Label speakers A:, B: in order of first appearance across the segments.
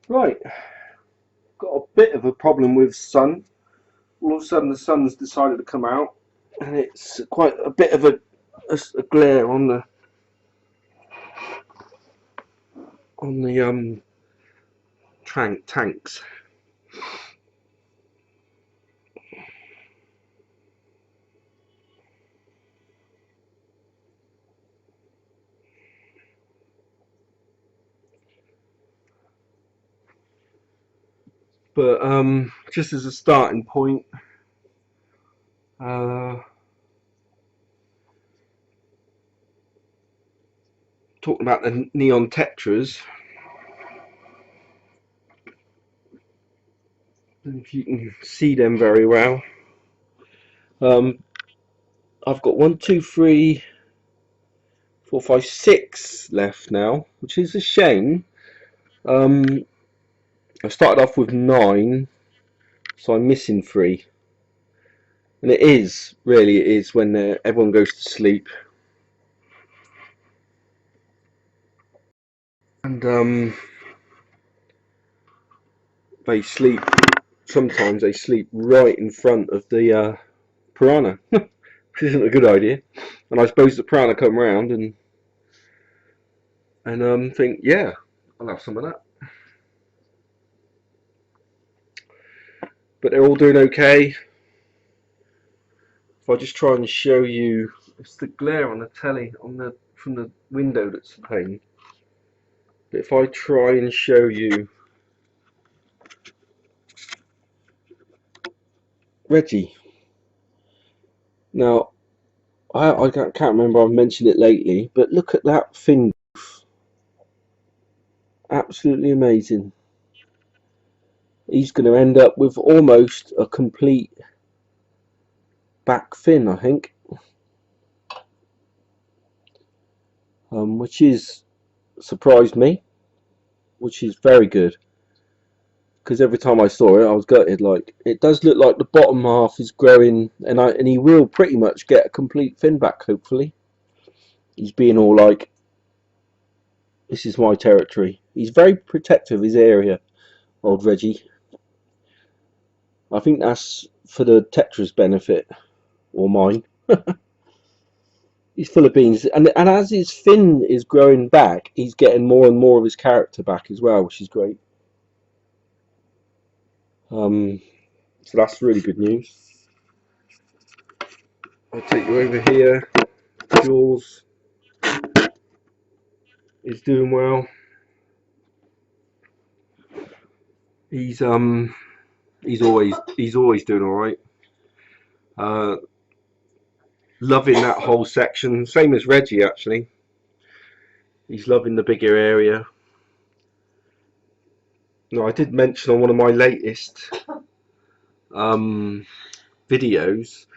A: Right, got a bit of a problem with sun. All of a sudden, the sun's decided to come out, and it's quite a bit of a glare on the tanks. But just as a starting point, uh, talking about the neon tetras. If you can see them very well. Um, I've got 1, 2, 3, 4, 5, 6 left now, which is a shame. Um, I started off with 9, so I'm missing 3. And it is when everyone goes to sleep. And they sleep, sometimes they sleep right in front of the piranha, which isn't a good idea. And I suppose the piranha come round and think, yeah, I'll have some of that. But they're all doing okay. If I just try and show you, it's the glare on the telly from the window that's the pain. But if I try and show you Reggie, now I can't remember I've mentioned it lately, but look at that fin, absolutely amazing. He's going to end up with almost a complete back fin, I think, which is surprised me, which is very good. Because every time I saw it, I was gutted. Like, it does look like the bottom half is growing, and he will pretty much get a complete fin back. Hopefully, he's being all like, "This is my territory." He's very protective of his area, old Reggie. I think that's for the Tetra's benefit, or mine. He's full of beans, and as his fin is growing back, he's getting more and more of his character back as well, which is great. Um, so that's really good news. I'll take you over here. Jules is doing well. He's um he's always doing all right. Uh, Loving that whole section. Same as Reggie actually. He's loving the bigger area. No, I did mention on one of my latest um, videos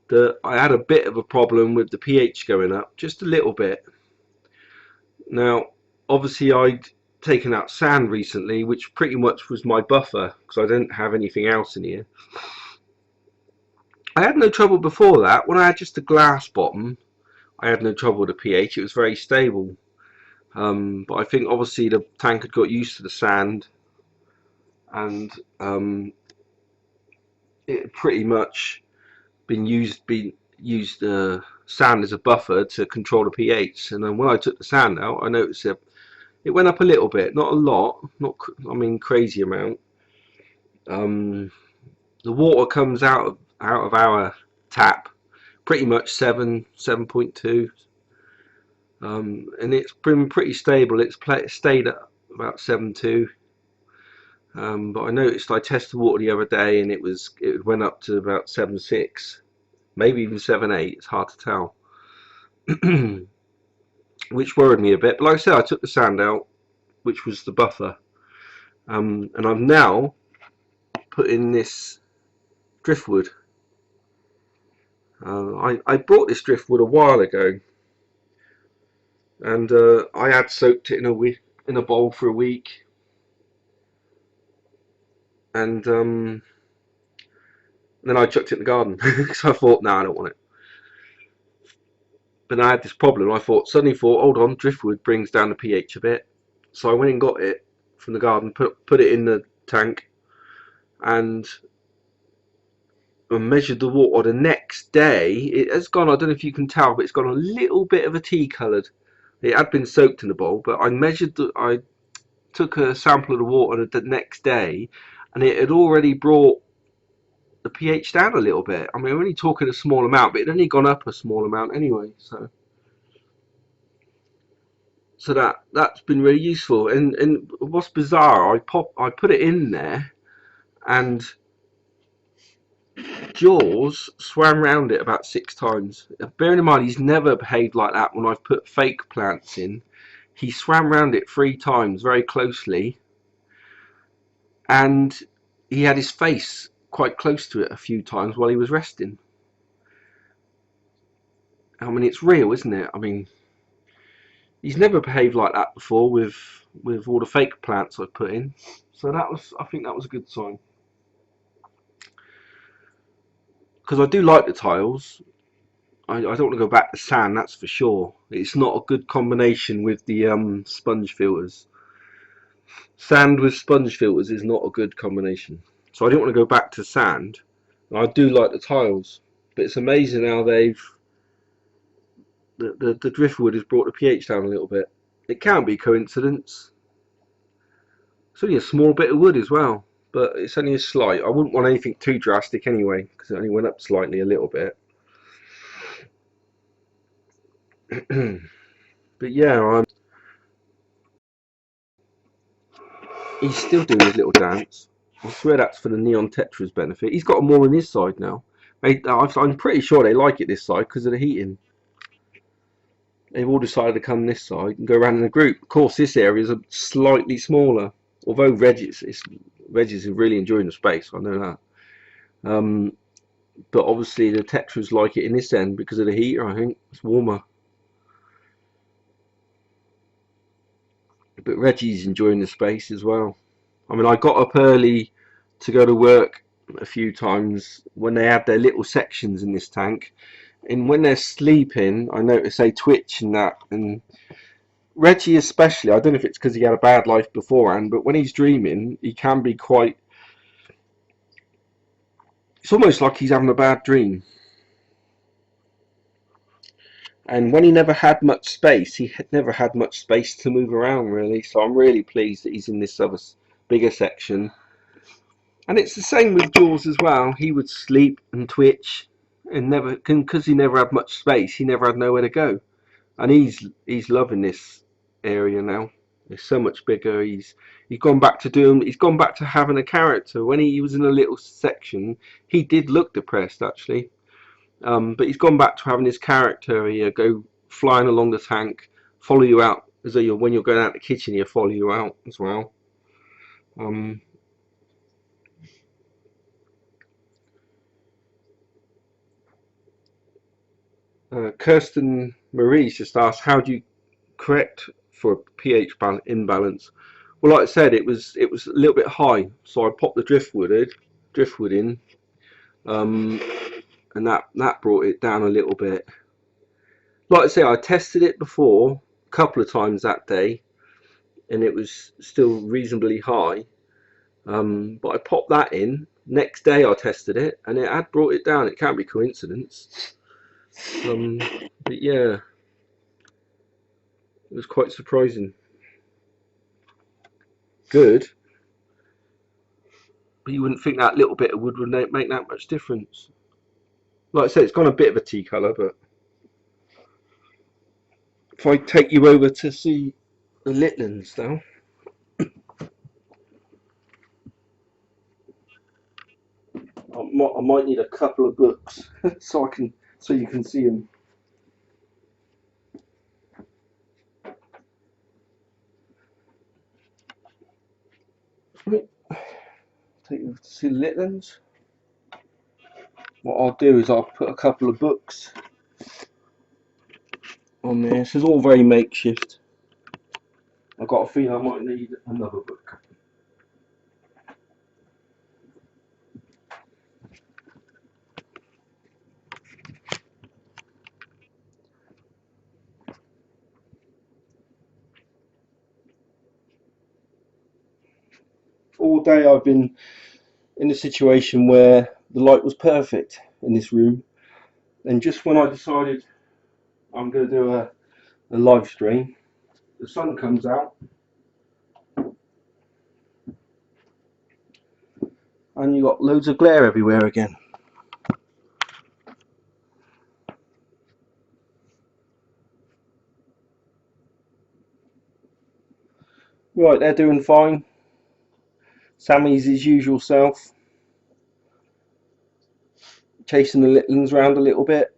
A: that I had a bit of a problem with the pH going up, just a little bit. Now, obviously, I'd taken out sand recently, which pretty much was my buffer because I didn't have anything else in here. I had no trouble before that. When I had just a glass bottom, I had no trouble with the pH. It was very stable. But I think obviously the tank had got used to the sand, and it had pretty much been used sand as a buffer to control the pH. And then when I took the sand out, I noticed it went up a little bit, not a lot, not I mean crazy amount. Um, the water comes out of our tap pretty much 7.2, and it's been pretty stable. It's stayed at about 7.2. But I noticed I tested water the other day and it went up to about 7.6, maybe even 7.8. It's hard to tell, which worried me a bit. But like I said, I took the sand out, which was the buffer, and I've now put in this driftwood. I bought this driftwood a while ago, and I had soaked it in a bowl for a week, and then I chucked it in the garden because I thought, no, I don't want it. But I had this problem. I suddenly thought, hold on, driftwood brings down the pH a bit. So I went and got it from the garden, put it in the tank, and measured the water. The next day it has gone, I don't know if you can tell, but it's gone a little bit of a tea coloured. It had been soaked in the bowl, but I took a sample of the water the next day, and it had already brought the pH down a little bit. I mean, we're only talking a small amount, but it had only gone up a small amount anyway. So that's been really useful. And what's bizarre, I put it in there, and Jaws swam round it about 6 times. Bearing in mind, he's never behaved like that when I've put fake plants in. He swam round it 3 times very closely, and he had his face quite close to it a few times while he was resting. I mean, it's real, isn't it? I mean, he's never behaved like that before with all the fake plants I put in. So I think that was a good sign, because I do like the tiles. I don't want to go back to sand, that's for sure. It's not a good combination with the sponge filters. Sand with sponge filters is not a good combination. So I don't want to go back to sand. I do like the tiles, but it's amazing how the driftwood has brought the pH down a little bit. It can't be coincidence. It's only a small bit of wood as well, but it's only a slight. I wouldn't want anything too drastic anyway, because it only went up slightly a little bit. But yeah, he's still doing his little dance. I swear that's for the Neon Tetra's benefit. He's got more on his side now. I'm pretty sure they like it this side because of the heating. They've all decided to come this side and go around in a group. Of course, this area is slightly smaller. Although Regis is really enjoying the space, I know that. But obviously the Tetras like it in this end because of the heater. I think it's warmer. But Reggie's enjoying the space as well. I mean, I got up early to go to work a few times when they have their little sections in this tank, and when they're sleeping I notice they twitch and that, and Reggie especially, I don't know if it's because he had a bad life beforehand, but when he's dreaming he can be quite, it's almost like he's having a bad dream. And when he never had much space, he had never had much space to move around really, so I'm really pleased that he's in this other bigger section. And it's the same with Jaws as well. He would sleep and twitch, and never, because he never had much space, he never had nowhere to go. And he's loving this area now. It's so much bigger. He's gone back to doing. He's gone back to having a character. When he was in a little section, he did look depressed actually. But he's gone back to having his character. He'll go flying along the tank, follow you out as though when you're going out the kitchen, he'll follow you out as well. Um, Kirsten Marie's just asked, how do you correct for a pH imbalance? Well, like I said, it was a little bit high, so I popped the driftwood in, um, and that brought it down a little bit. Like I say, I tested it before a couple of times that day, and it was still reasonably high. But I popped that in. Next day I tested it, and it had brought it down. It can't be coincidence. But yeah, it was quite surprising. Good, but you wouldn't think that little bit of wood would make that much difference. Like I said, it's gone a bit of a tea colour, but if I take you over to see the Litlands now, I might need a couple of books so you can see them. Right, take you to see the Litlands. What I'll do is I'll put a couple of books on there. This is all very makeshift. I've got a feeling I might need another book. All day I've been in a situation where the light was perfect in this room, and just when I decided I'm going to do a live stream, the sun comes out and you got loads of glare everywhere again. Right, they're doing fine. Sammy's his usual self, chasing the little ones around a little bit.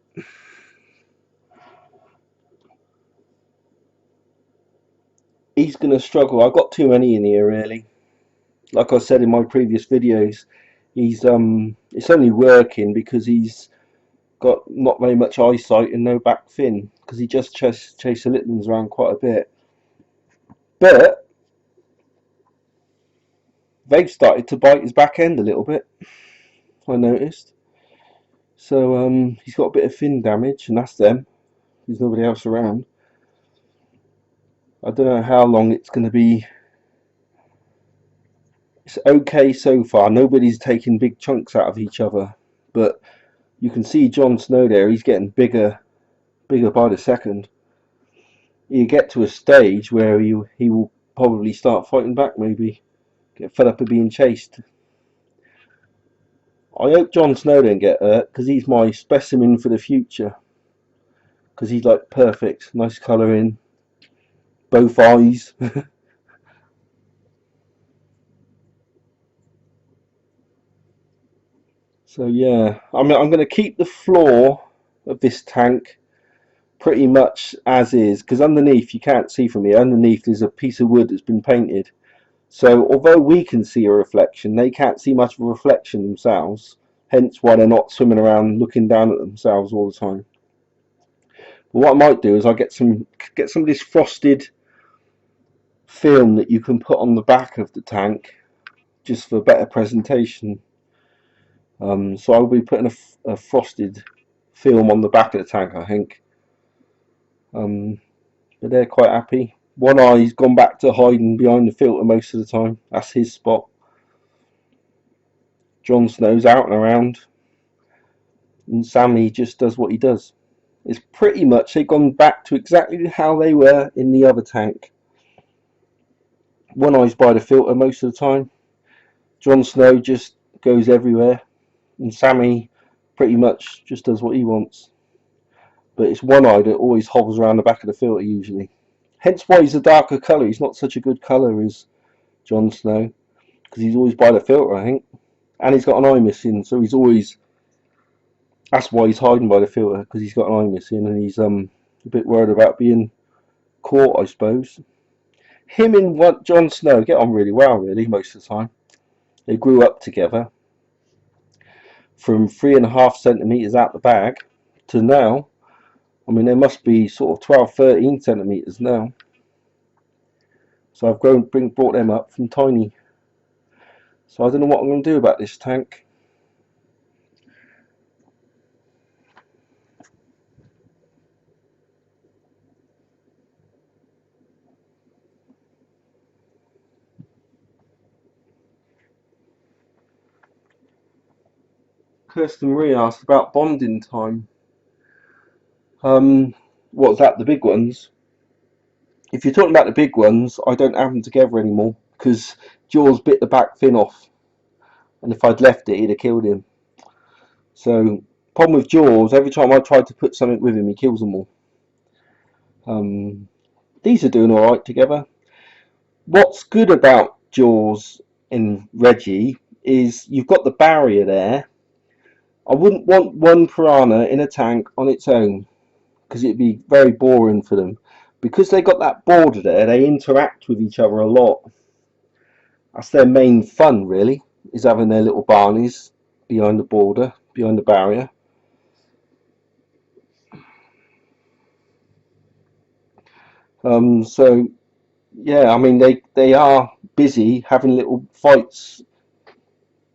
A: He's going to struggle. I've got too many in here really. Like I said in my previous videos, he's it's only working because he's got not very much eyesight and no back fin, because he just chased the little ones around quite a bit. But they've started to bite his back end a little bit, I noticed. So he's got a bit of fin damage, and that's them. There's nobody else around. I don't know how long it's going to be. It's okay so far. Nobody's taking big chunks out of each other, but you can see Jon Snow there. He's getting bigger by the second. You get to a stage where he will probably start fighting back. Maybe get fed up of being chased. I hope Jon Snow don't get hurt, because he's my specimen for the future. Because he's like perfect, nice colouring, both eyes. So yeah, I'm going to keep the floor of this tank pretty much as is, because underneath, you can't see from here, underneath there's a piece of wood that's been painted. So although we can see a reflection, they can't see much of a reflection themselves, hence why they're not swimming around looking down at themselves all the time. But what I might do is I get some of this frosted film that you can put on the back of the tank, just for better presentation. So I'll be putting a frosted film on the back of the tank, I think. But they're quite happy. One eye's gone back to hiding behind the filter most of the time. That's his spot. Jon Snow's out and around, and Sammy just does what he does. It's pretty much, they've gone back to exactly how they were in the other tank. One eye's by the filter most of the time. Jon Snow just goes everywhere, and Sammy pretty much just does what he wants. But it's one eye that always hovers around the back of the filter usually. Hence why he's a darker colour. He's not such a good colour as Jon Snow, because he's always by the filter, I think. And he's got an eye missing, so he's always... That's why he's hiding by the filter, because he's got an eye missing, and he's a bit worried about being caught, I suppose. Him and Jon Snow get on really well, really, most of the time. They grew up together from 3.5 centimetres out the bag to now. I mean, they must be sort of 12, 13 centimetres now. So I've brought them up from tiny. So I don't know what I'm going to do about this tank. Kirsten Marie asked about bonding time. What's that, the big ones? If you're talking about the big ones, I don't have them together anymore, because Jaws bit the back fin off, and if I'd left it, he'd have killed him. So, problem with Jaws, every time I try to put something with him, he kills them all. These are doing alright together. What's good about Jaws and Reggie is you've got the barrier there. I wouldn't want one piranha in a tank on its own, because it'd be very boring for them. Because they got that border there, they interact with each other a lot. That's their main fun, really, is having their little barneys behind the border, behind the barrier. So yeah, I mean they are busy having little fights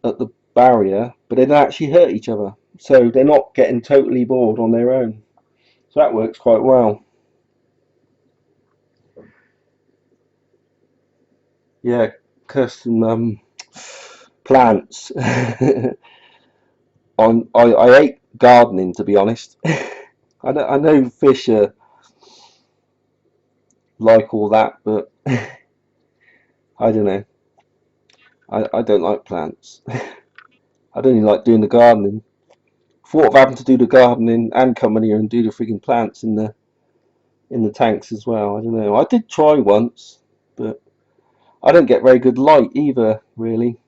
A: at the barrier, but they don't actually hurt each other. So they're not getting totally bored on their own. So that works quite well. Yeah, Kirsten Plants. I hate gardening, to be honest. I know fish are like all that, but I don't know. I don't like plants. I don't even like doing the gardening. Thought of having to do the gardening and come in here and do the freaking plants in the tanks as well. I don't know. I did try once, but I don't get very good light either, really.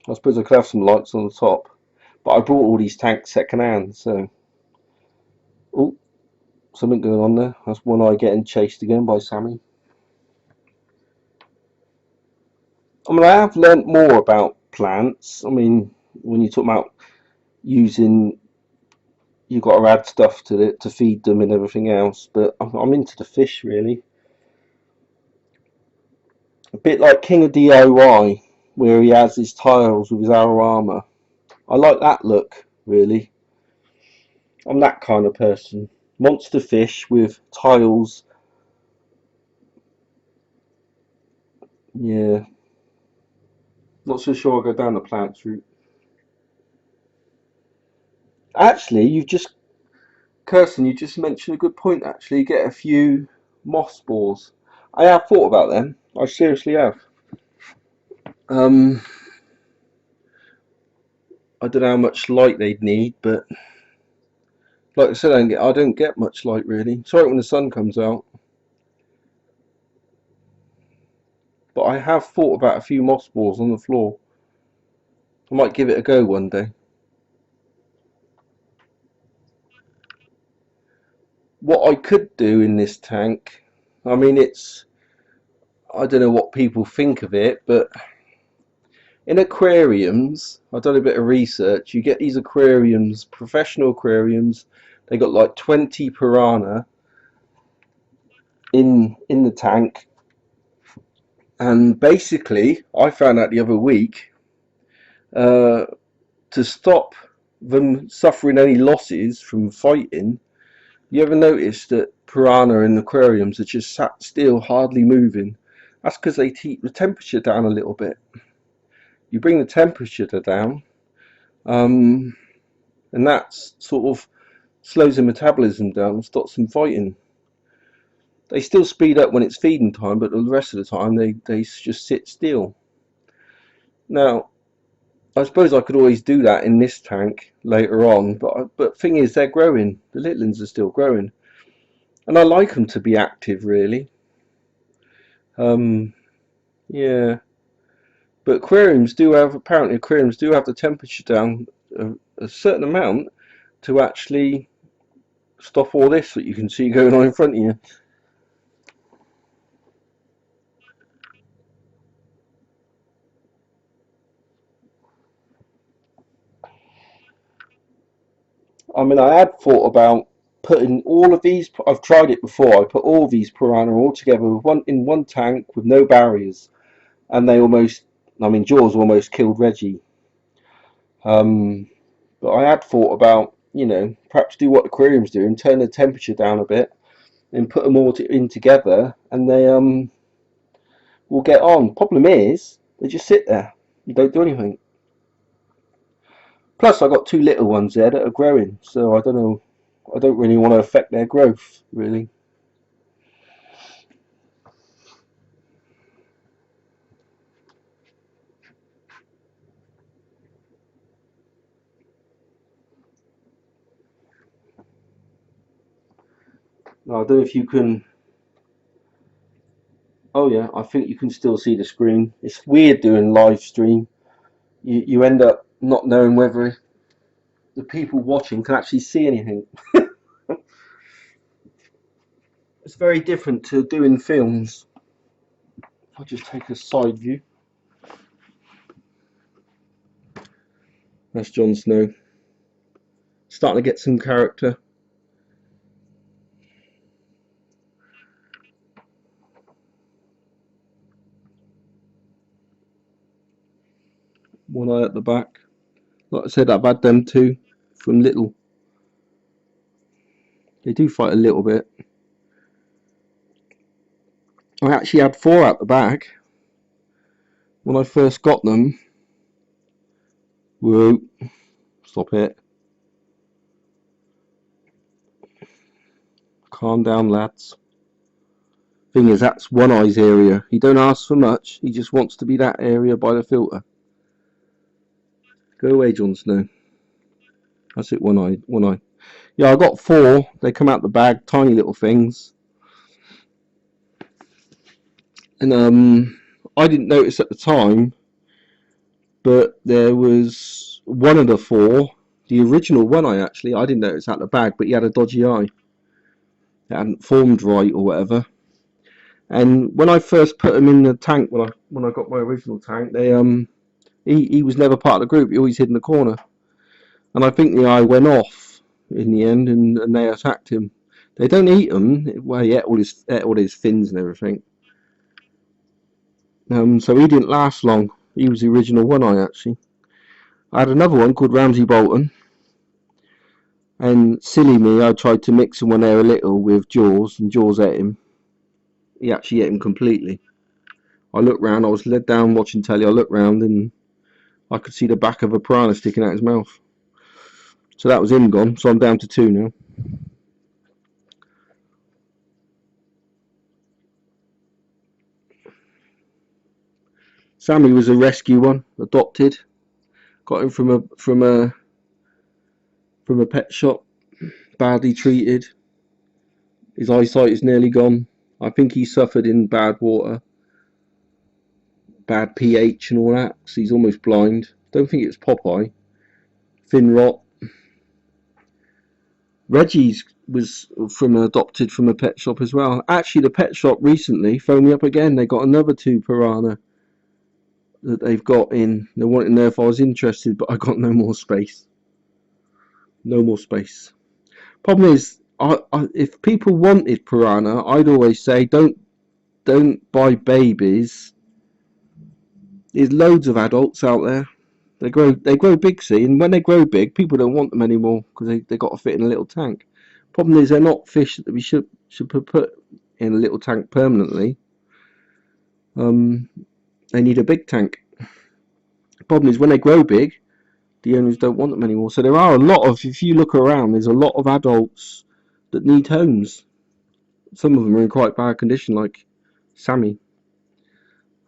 A: I suppose I could have some lights on the top, but I bought all these tanks second hand, so oh, something going on there. That's one eye getting chased again by Sammy. I mean, I have learnt more about plants. I mean, when you talk about using, you've got to add stuff to it to feed them and everything else. But I'm into the fish really. A bit like King of DIY, where he has his tiles with his armor. I like that look really. I'm that kind of person. Monster fish with tiles. Yeah, not so sure I'll go down the plants route. Actually, Kirsten, you just mentioned a good point. Actually, get a few moss spores. I have thought about them. I seriously have. Um, I don't know how much light they'd need, but like I said, I don't get much light really. Sorry when the sun comes out, but I have thought about a few moss spores on the floor. I might give it a go one day. What I could do in this tank, I mean, I don't know what people think of it, but in aquariums, I've done a bit of research. You get these aquariums, professional aquariums. They got like 20 piranha in the tank, and basically, I found out the other week uh, to stop them suffering any losses from fighting. You ever notice that piranha in aquariums are just sat still, hardly moving? That's because they keep the temperature down a little bit. You bring the temperature down, um, and that's sort of slows the metabolism down and stops them fighting. They still speed up when it's feeding time, but the rest of the time they just sit still. Now, I suppose I could always do that in this tank later on, but thing is, they're growing. The litlins are still growing, and I like them to be active, really. Um, yeah, but aquariums do have the temperature down a certain amount to actually stop all this that you can see going on in front of you. I mean, I had thought about putting all of these. I've tried it before. I put all these piranha all together with one tank with no barriers, and they almost. I mean, Jaws almost killed Reggie. Um, but I had thought about, perhaps do what aquariums do and turn the temperature down a bit and put them all in together, and they will get on. Problem is, they just sit there. You don't do anything. Plus, I got two little ones there that are growing, so I don't know. I don't really want to affect their growth, really. I don't know if you can. Oh yeah, I think you can still see the screen. It's weird doing live stream. You end up not knowing whether the people watching can actually see anything. It's very different to doing films. I'll just take a side view. That's Jon Snow. Starting to get some character. One eye at the back. Like I said, I've had them two from little. They do fight a little bit. I actually had four at the back. When I first got them, whoa, stop it. Calm down, lads. Thing is, that's One Eye's area. He don't ask for much. He just wants to be that area by the filter. Go away, Jon Snow. That's it, One Eye. One Eye. Yeah, I got 4. They come out the bag, tiny little things. And I didn't notice at the time, but there was one of the 4, the original One Eye actually. I didn't notice at the bag, but he had a dodgy eye. It hadn't formed right or whatever. And when I first put him in the tank, when I got my original tank, he was never part of the group. He always hid in the corner. And I think the eye went off in the end, and they attacked him. They don't eat him. Well, he ate all his fins and everything. So he didn't last long. He was the original One Eye actually. I had another one called Ramsay Bolton, and silly me, I tried to mix him when they were little with Jaws, and Jaws ate him. He actually ate him completely. I looked round. I was led down watching telly. I looked round and I could see the back of a piranha sticking out his mouth. So that was him gone. So I'm down to 2 now. Sammy was a rescue one, adopted. Got him from a pet shop, badly treated. His eyesight is nearly gone. I think he suffered in bad water, bad pH and all that, so he's almost blind. Don't think it's Popeye. Fin rot. Reggie's was adopted from a pet shop as well. Actually, the pet shop recently phoned me up again. They got another 2 piranha that they've got in. They wanted to know if I was interested, but I got no more space. No more space. Problem is, if people wanted piranha, I'd always say don't buy babies. There's loads of adults out there. They grow big, see, and when they grow big, people don't want them anymore because they got to fit in a little tank. Problem is, they're not fish that we should put in a little tank permanently. They need a big tank. Problem is, when they grow big, the owners don't want them anymore. So there are a lot of, if you look around, there's a lot of adults that need homes. Some of them are in quite bad condition, like Sammy.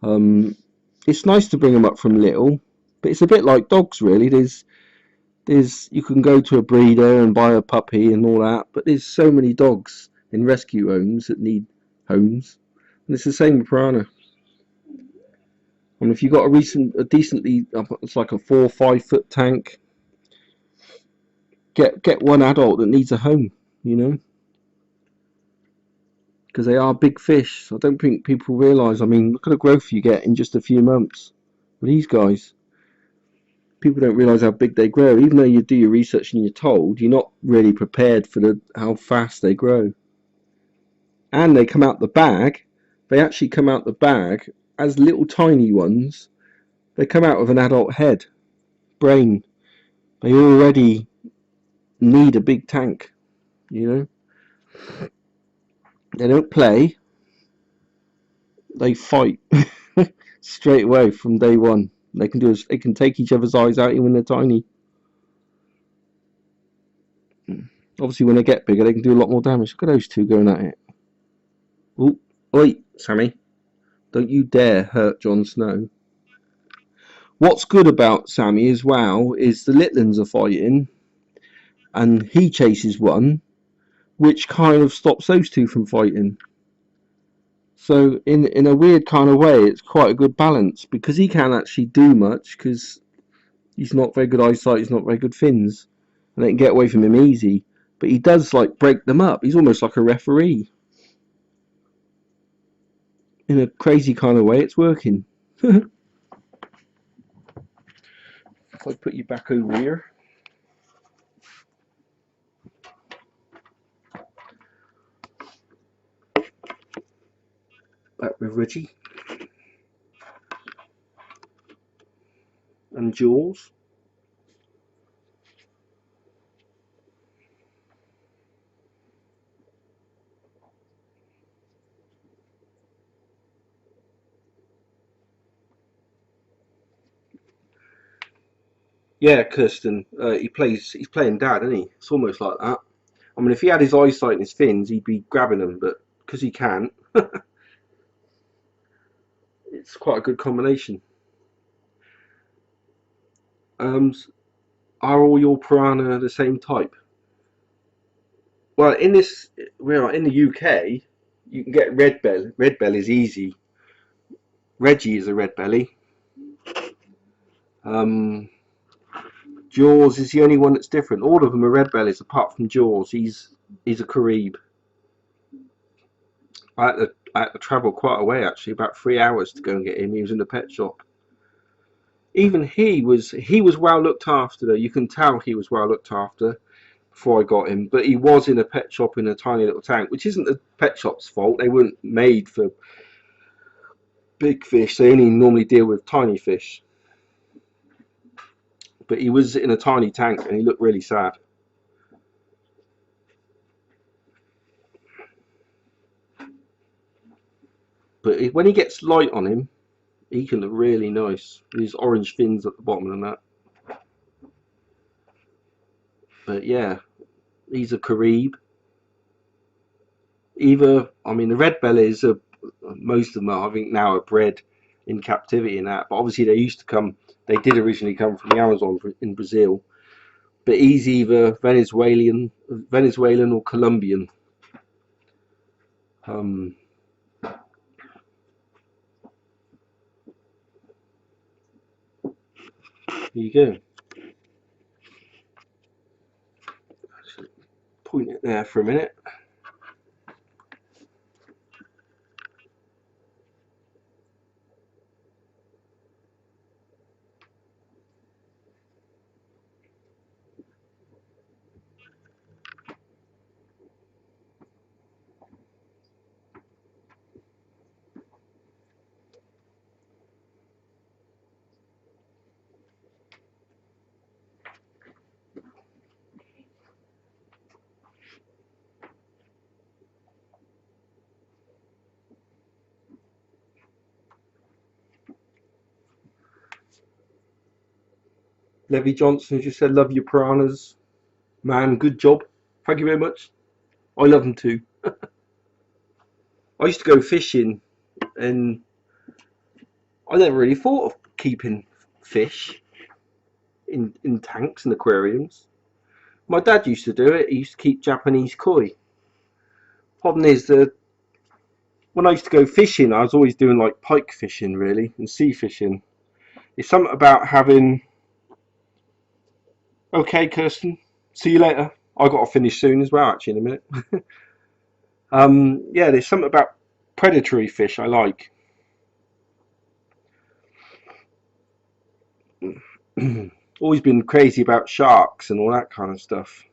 A: It's nice to bring them up from little, but it's a bit like dogs, really. There's you can go to a breeder and buy a puppy and all that, but there's so many dogs in rescue homes that need homes, and it's the same with piranha. And if you've got a decently, it's like a 4 or 5 foot tank, get one adult that needs a home, you know, because they are big fish. I don't think people realise. I mean, look at the growth you get in just a few months with these guys. People don't realise how big they grow. Even though you do your research and you're told, you're not really prepared for how fast they grow. And they come out the bag. They actually come out the bag as little tiny ones. They come out with an adult head, brain. They already need a big tank, you know. They don't play. They fight straight away from day one. They can take each other's eyes out even when they're tiny. Obviously, when they get bigger, they can do a lot more damage. Look at those 2 going at it. Oh, oi, Sammy! Don't you dare hurt Jon Snow. What's good about Sammy as well is the Litlins are fighting, and he chases one, which kind of stops those 2 from fighting. So in a weird kind of way, it's quite a good balance because he can't actually do much because he's not very good eyesight, he's not very good fins, and they can get away from him easy. But he does like break them up. He's almost like a referee. In a crazy kind of way, it's working. If I put you back over here. Back with Reggie. And Jules. Yeah, Kirsten. He's playing dad, isn't he? It's almost like that. I mean, if he had his eyesight and his fins, he'd be grabbing them, but because he can't, it's quite a good combination. Um, are all your piranha the same type? Well, we're in the UK. You can get red belly. Red belly is easy. Reggie is a red belly. Um, Jaws is the only one that's different. All of them are red bellies apart from Jaws. He's a Carib. I had to travel quite a way actually, about 3 hours to go and get him. He was in the pet shop. Even he was well looked after though. You can tell he was well looked after before I got him. But he was in a pet shop in a tiny little tank, which isn't the pet shop's fault. They weren't made for big fish. They only normally deal with tiny fish. But he was in a tiny tank and he looked really sad. But when he gets light on him, he can look really nice with his orange fins at the bottom and that. But yeah, he's a Carib. I mean, the red bellies are most of them are, I think now are bred in captivity and that. But obviously they used to come. They did originally come from the Amazon in Brazil. But he's either Venezuelan or Colombian. Um, here you go. Point it there for a minute. Levy Johnson just said, "Love your piranhas, man. Good job. Thank you very much. I love them too." I used to go fishing, and I never really thought of keeping fish in tanks and aquariums. My dad used to do it. He used to keep Japanese koi. Problem is that when I used to go fishing, I was always doing like pike fishing, really, and sea fishing. It's something about having. Okay, Kirsten. See you later. I got to finish soon as well, actually, in a minute. Yeah, there's something about predatory fish I like. Always been crazy about sharks and all that kind of stuff.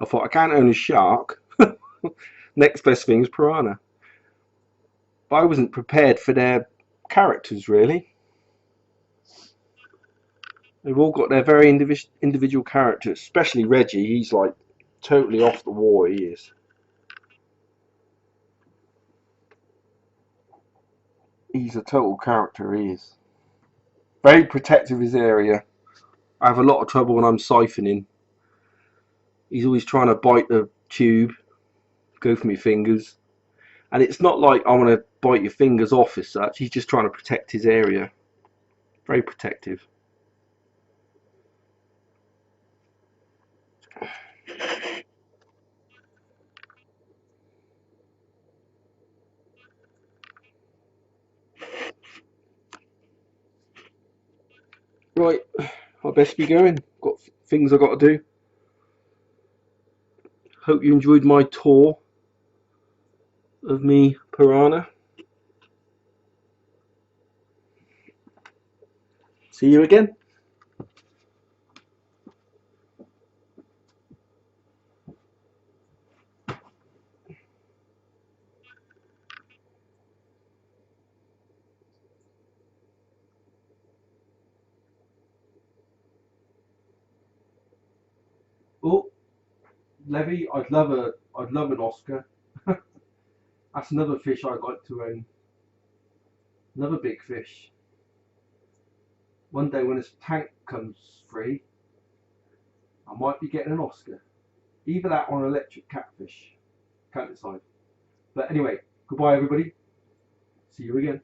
A: I thought I can't own a shark. Next best thing is piranha. But I wasn't prepared for their characters, really. They've all got their very individual characters, especially Reggie. He's like totally off the wall, he is. He's a total character, he is. Very protective of his area. I have a lot of trouble when I'm siphoning. He's always trying to bite the tube, go for my fingers. And it's not like I want to bite your fingers off as such. He's just trying to protect his area. Very protective. Right, I best be going. Got things I got to do. Hope you enjoyed my tour of me piranha. See you again. Oh, Levy, I'd love an Oscar. That's another fish I'd like to own. Another big fish. One day when this tank comes free, I might be getting an Oscar. Either that or an electric catfish. Can't decide. But anyway, goodbye everybody. See you again.